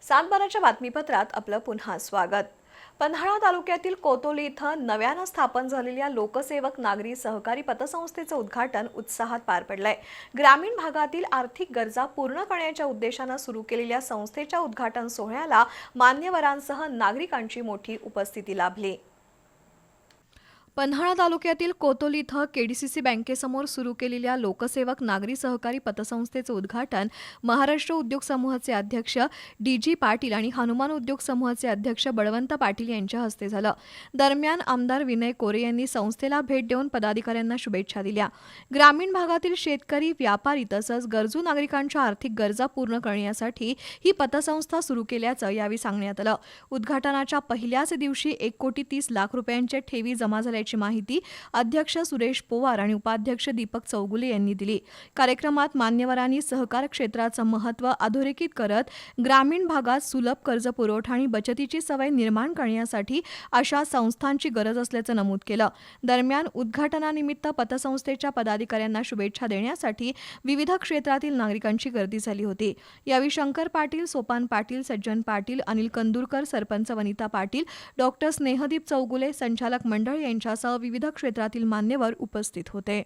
सातबाराच्या बातमीपत्रात आपलं पुन्हा स्वागत। पन्हाळा तालुक्यातील कोतोली इथं नव्यानं स्थापन झालेल्या लोकसेवक नागरी सहकारी पतसंस्थेचं उद्घाटन उत्साहात पार पडलंय। ग्रामीण भागातील आर्थिक गरजा पूर्ण करण्याच्या उद्देशानं सुरू केलेल्या संस्थेच्या उद्घाटन सोहळ्याला मान्यवरांसह नागरिकांची मोठी उपस्थिती लाभली। पन्हाळा तालुक्यातील कोतोली इथं केडीसीसी बँकेसमोर सुरू केलेल्या लोकसेवक नागरी सहकारी पतसंस्थेचं उद्घाटन महाराष्ट्र उद्योग समूहाचे अध्यक्ष डी.जी. पाटील आणि हनुमान उद्योग समूहाचे अध्यक्ष बळवंत पाटील यांच्या हस्ते झालं। दरम्यान आमदार विनय कोरे यांनी संस्थेला भेट देऊन पदाधिकाऱ्यांना शुभेच्छा दिल्या। ग्रामीण भागातील शेतकरी, व्यापारी तसंच गरजू नागरिकांच्या आर्थिक गरजा पूर्ण करण्यासाठी ही पतसंस्था सुरू केल्याचं यावेळी सांगण्यात आलं। उद्घाटनाच्या पहिल्याच दिवशी 1,30,00,000 रुपयांच्या ठेवी जमा झाल्या ची माहिती अध्यक्ष सुरेश पवार आणि उपाध्यक्ष दीपक चौगुले यांनी दिली। कार्यक्रमात मान्यवरांनी सहकार क्षेत्राचं महत्त्व अधोरेखित करत ग्रामीण भागात सुलभ कर्ज पुरवठा आणि बचतीची सवय निर्माण करण्यासाठी अशा संस्थांची गरज असल्याचं नमूद केलं। दरम्यान उद्घाटनानिमित्त पतसंस्थेच्या पदाधिकाऱ्यांना शुभेच्छा देण्यासाठी विविध क्षेत्रातील नागरिकांची गर्दी झाली होती। यावेळी शंकर पाटील, सोपान पाटील, सज्जन पाटील, अनिल कंदुरकर, सरपंच वनिता पाटील, डॉक्टर स्नेहदीप चौगुले, संचालक मंडळ यांच्यासह विविध क्षेत्रातील मान्यवर उपस्थित होते।